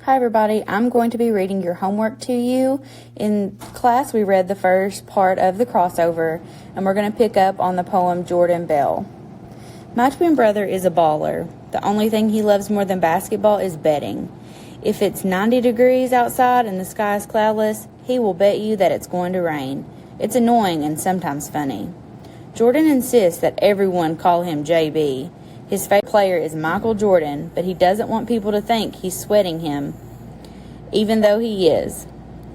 Hi everybody, I'm going to be reading your homework to you. In class we read the first part of the crossover and we're going to pick up on the poem Jordan Bell. My twin brother is a baller. The only thing he loves more than basketball is betting. If it's 90 degrees outside and the sky is cloudless, he will bet you that it's going to rain. It's annoying and sometimes funny. Jordan insists that everyone call him JB. His favorite player is Michael Jordan, but he doesn't want people to think he's sweating him, even though he is.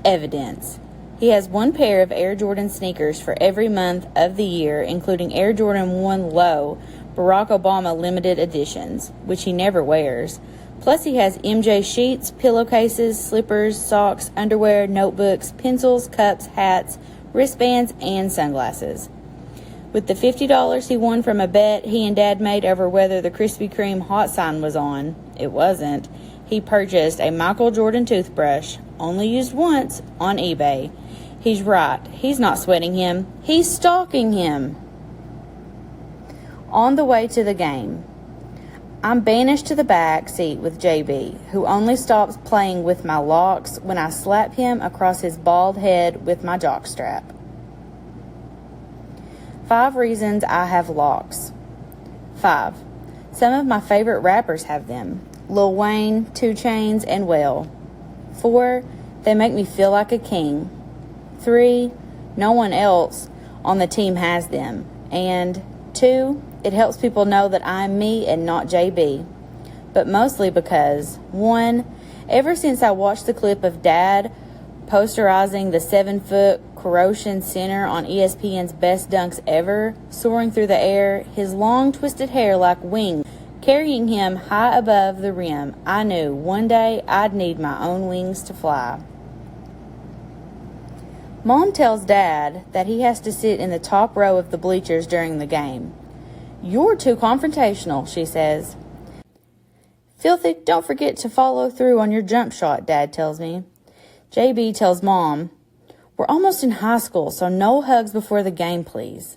Evidence. He has one pair of Air Jordan sneakers for every month of the year, including Air Jordan 1 Low, Barack Obama limited editions, which he never wears. Plus he has MJ sheets, pillowcases, slippers, socks, underwear, notebooks, pencils, cups, hats, wristbands, and sunglasses. With the $50 he won from a bet he and Dad made over whether the Krispy Kreme hot sign was on, it wasn't, he purchased a Michael Jordan toothbrush, only used once, on eBay. He's right. He's not sweating him. He's stalking him. On the way to the game. I'm banished to the back seat with JB, who only stops playing with my locks when I slap him across his bald head with my jockstrap. 5 reasons I have locks. 5. Some of my favorite rappers have them. Lil Wayne, 2 Chainz, and Well. 4. They make me feel like a king. 3. No one else on the team has them. And 2. It helps people know that I'm me and not JB. But mostly because, 1. Ever since I watched the clip of Dad posterizing the 7-foot corrosion center on ESPN's Best Dunks Ever, soaring through the air, his long twisted hair like wings, carrying him high above the rim, I knew one day I'd need my own wings to fly. Mom tells Dad that he has to sit in the top row of the bleachers during the game. You're too confrontational, she says. Filthy, don't forget to follow through on your jump shot, Dad tells me. JB tells Mom, we're almost in high school, so no hugs before the game, please.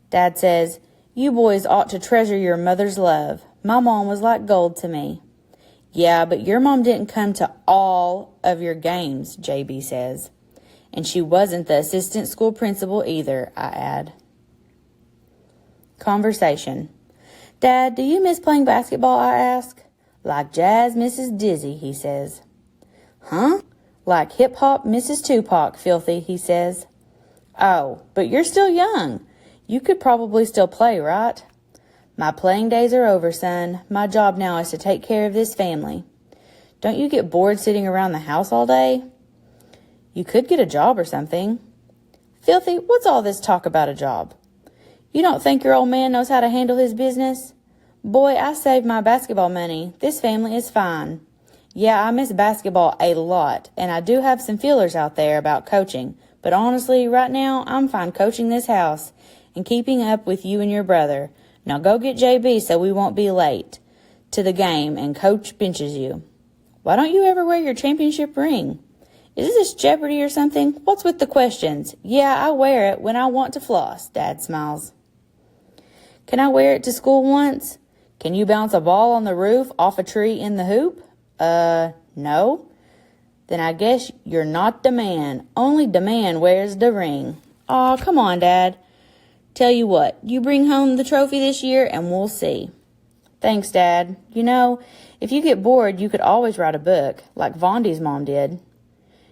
Dad says, you boys ought to treasure your mother's love. My mom was like gold to me. Yeah, but your mom didn't come to all of your games, JB says. And she wasn't the assistant school principal either, I add. Conversation. Dad, do you miss playing basketball, I ask. Like jazz misses Dizzy, he says. Huh? Like hip-hop Mrs. Tupac, Filthy, he says. Oh, but you're still young. You could probably still play, right? My playing days are over, son. My job now is to take care of this family. Don't you get bored sitting around the house all day? You could get a job or something. Filthy, what's all this talk about a job? You don't think your old man knows how to handle his business? Boy, I saved my basketball money. This family is fine. Yeah, I miss basketball a lot, and I do have some feelers out there about coaching. But honestly, right now, I'm fine coaching this house and keeping up with you and your brother. Now go get JB so we won't be late to the game and Coach benches you. Why don't you ever wear your championship ring? Is this Jeopardy or something? What's with the questions? Yeah, I wear it when I want to floss, Dad smiles. Can I wear it to school once? Can you bounce a ball on the roof off a tree in the hoop? No. Then I guess you're not the man. Only the man wears the ring. Aw, come on, Dad. Tell you what, you bring home the trophy this year and we'll see. Thanks, Dad. You know, if you get bored, you could always write a book, like Vondi's mom did.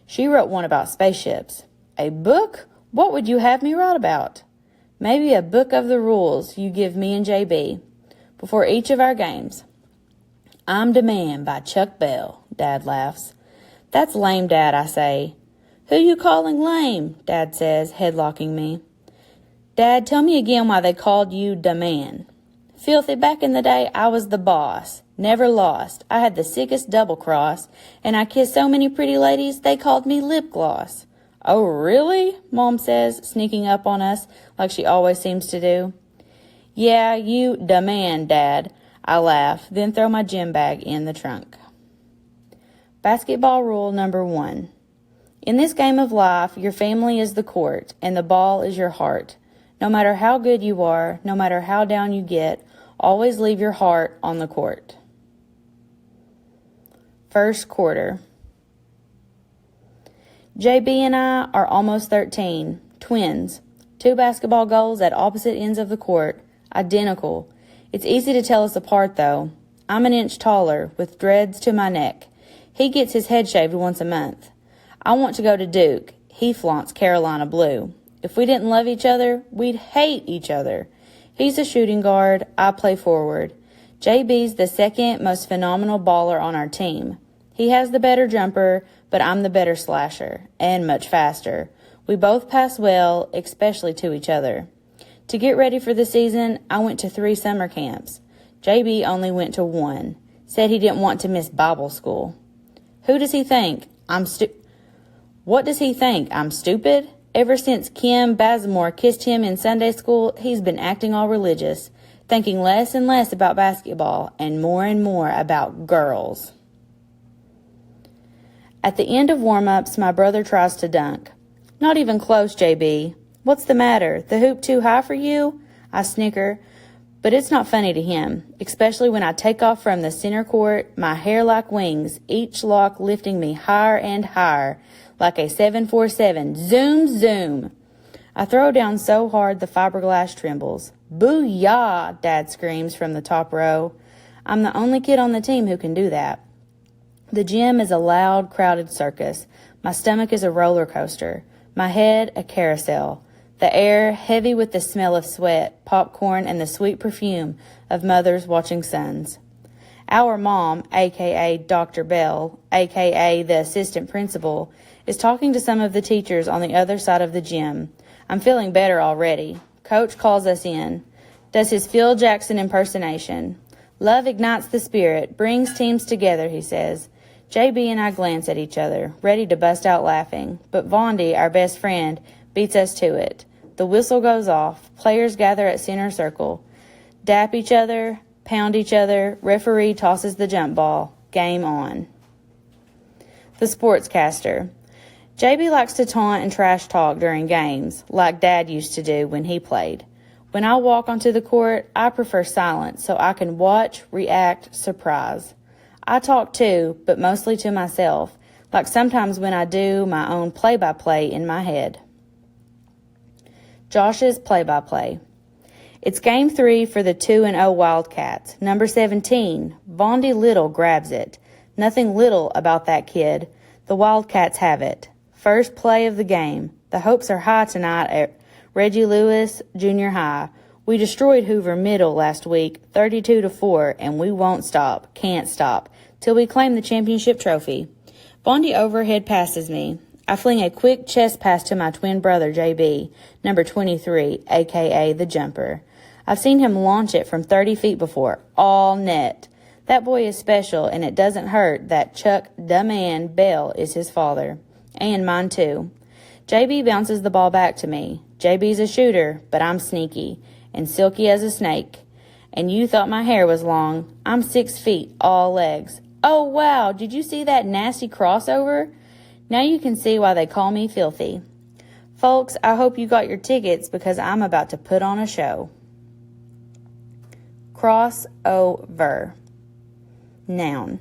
She wrote one about spaceships. A book? What would you have me write about? Maybe a book of the rules you give me and JB before each of our games. I'm the Man by Chuck Bell, Dad laughs. That's lame, Dad, I say. Who you calling lame? Dad says, headlocking me. Dad, tell me again why they called you the Man. Filthy, back in the day, I was the boss. Never lost. I had the sickest double cross, and I kissed so many pretty ladies, they called me lip gloss. Oh, really? Mom says, sneaking up on us like she always seems to do. Yeah, you the man, Dad. I laugh, then throw my gym bag in the trunk. Basketball rule number 1. In this game of life, your family is the court, and the ball is your heart. No matter how good you are, no matter how down you get, always leave your heart on the court. First quarter. JB and I are almost 13, twins, 2 basketball goals at opposite ends of the court, identical. It's easy to tell us apart, though. I'm an inch taller, with dreads to my neck. He gets his head shaved once a month. I want to go to Duke. He flaunts Carolina blue. If we didn't love each other, we'd hate each other. He's a shooting guard. I play forward. JB's the second most phenomenal baller on our team. He has the better jumper, but I'm the better slasher, and much faster. We both pass well, especially to each other. To get ready for the season, I went to 3 summer camps. JB only went to 1. Said he didn't want to miss Bible school. Who does he think? What does he think? I'm stupid? Ever since Kim Bazemore kissed him in Sunday school, he's been acting all religious, thinking less and less about basketball and more about girls. At the end of warm-ups, my brother tries to dunk. Not even close, JB. What's the matter? The hoop too high for you? I snicker, but it's not funny to him, especially when I take off from the center court, my hair like wings, each lock lifting me higher and higher, like a 747. Zoom, zoom. I throw down so hard the fiberglass trembles. Booyah, Dad screams from the top row. I'm the only kid on the team who can do that. The gym is a loud, crowded circus. My stomach is a roller coaster. My head, a carousel. The air, heavy with the smell of sweat, popcorn, and the sweet perfume of mothers watching sons. Our mom, a.k.a. Dr. Bell, a.k.a. the assistant principal, is talking to some of the teachers on the other side of the gym. I'm feeling better already. Coach calls us in. Does his Phil Jackson impersonation. Love ignites the spirit, brings teams together, he says. JB and I glance at each other, ready to bust out laughing, but Vondi, our best friend, beats us to it. The whistle goes off. Players gather at center circle. Dap each other, pound each other. Referee tosses the jump ball. Game on. The sportscaster. JB likes to taunt and trash talk during games, like Dad used to do when he played. When I walk onto the court, I prefer silence so I can watch, react, surprise. I talk too, but mostly to myself, like sometimes when I do my own play-by-play in my head. Josh's play-by-play. It's game 3 for the 2-0 Wildcats. Number 17, Vondi Little grabs it. Nothing little about that kid. The Wildcats have it. First play of the game. The hopes are high tonight at Reggie Lewis Junior High. We destroyed Hoover Middle last week, 32-4, and we won't stop, can't stop, till we claim the championship trophy. Vondi overhead passes me. I fling a quick chest pass to my twin brother, JB, number 23, a.k.a. the jumper. I've seen him launch it from 30 feet before, all net. That boy is special, and it doesn't hurt that Chuck "Da Man" Bell is his father. And mine, too. JB bounces the ball back to me. JB's a shooter, but I'm sneaky and silky as a snake. And you thought my hair was long. I'm 6 feet, all legs. Oh, wow, did you see that nasty crossover? Now you can see why they call me filthy. Folks, I hope you got your tickets because I'm about to put on a show. Crossover. Noun.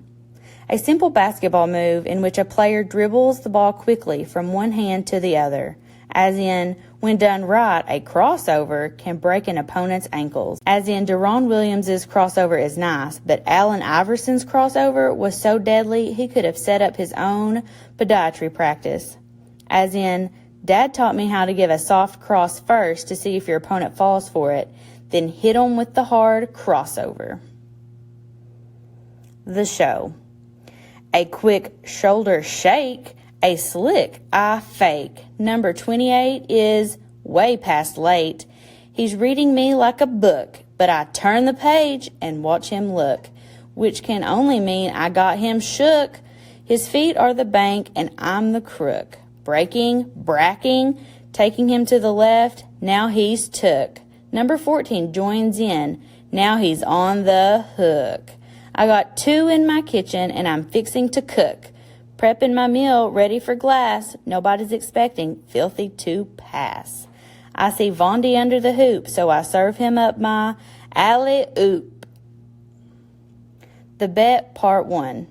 A simple basketball move in which a player dribbles the ball quickly from one hand to the other. As in, when done right, a crossover can break an opponent's ankles. As in, Deron Williams' crossover is nice, but Allen Iverson's crossover was so deadly he could have set up his own podiatry practice. As in, Dad taught me how to give a soft cross first to see if your opponent falls for it, then hit him with the hard crossover. The show. A quick shoulder shake, a slick eye fake. Number 28 is way past late. He's reading me like a book, but I turn the page and watch him look, which can only mean I got him shook. His feet are the bank and I'm the crook. Breaking, bracking, taking him to the left. Now he's took. Number 14 joins in. Now he's on the hook. I got 2 in my kitchen and I'm fixing to cook. Prepping my meal ready for glass. Nobody's expecting filthy to pass. I see Vondi under the hoop, so I serve him up my alley-oop. The bet, part 1.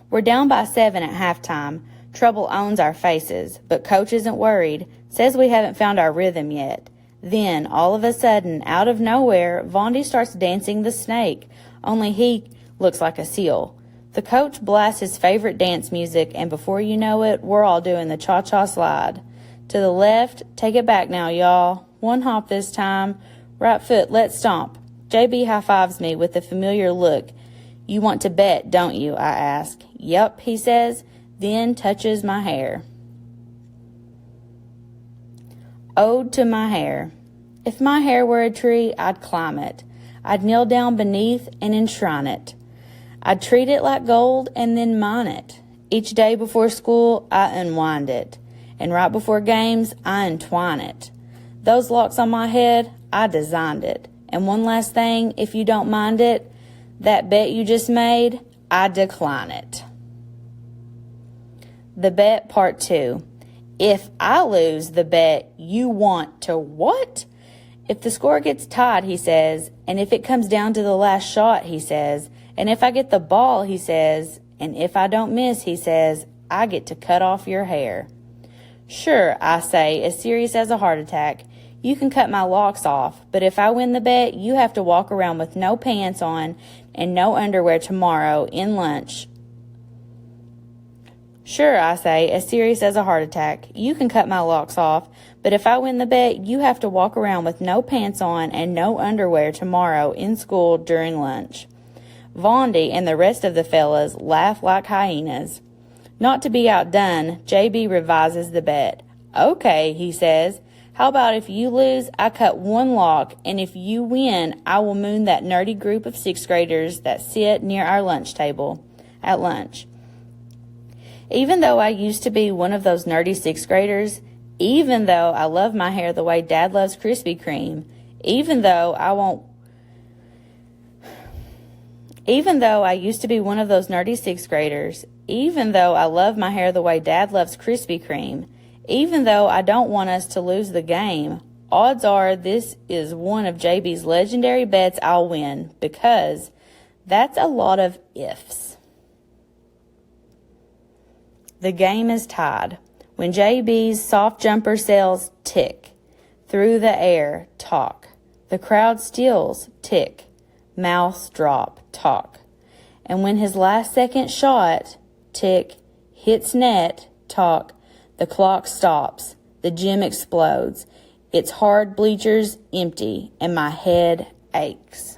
We're down by 7 at halftime. Trouble owns our faces, but Coach isn't worried, says we haven't found our rhythm yet. Then, all of a sudden, out of nowhere, Vondi starts dancing the snake, only he looks like a seal. The coach blasts his favorite dance music, and before you know it, we're all doing the cha-cha slide. To the left, take it back now, y'all. One hop this time. Right foot, let's stomp. JB high-fives me with a familiar look. You want to bet, don't you? I ask. Yep, he says, then touches my hair. Ode to my hair. If my hair were a tree, I'd climb it. I'd kneel down beneath and enshrine it. I'd treat it like gold and then mine it. Each day before school, I unwind it. And right before games, I entwine it. Those locks on my head, I designed it. And one last thing, if you don't mind it, that bet you just made, I decline it. The bet part 2. If I lose the bet, you want to what? If the score gets tied, he says, and if it comes down to the last shot, he says, and if I get the ball, he says, and if I don't miss, he says, I get to cut off your hair. Sure, I say, as serious as a heart attack. You can cut my locks off, but if I win the bet, you have to walk around with no pants on and no underwear tomorrow in lunch. Sure, I say, as serious as a heart attack. You can cut my locks off, but if I win the bet, you have to walk around with no pants on and no underwear tomorrow in school during lunch. Vondi and the rest of the fellas laugh like hyenas. Not to be outdone, JB revises the bet. Okay, he says, how about if you lose, I cut one lock, and if you win, I will moon that nerdy group of 6th graders that sit near our lunch table at lunch. Even though I used to be one of those nerdy 6th graders, even though I love my hair the way Dad loves Krispy Kreme, even though I used to be one of those nerdy 6th graders, even though I love my hair the way Dad loves Krispy Kreme, even though I don't want us to lose the game, odds are this is one of JB's legendary bets I'll win, because that's a lot of ifs. The game is tied. When JB's soft jumper sails tick, through the air talk. The crowd steals tick, mouths drop talk. And when his last second shot tick hits net talk, the clock stops, the gym explodes. It's hard bleachers empty and my head aches.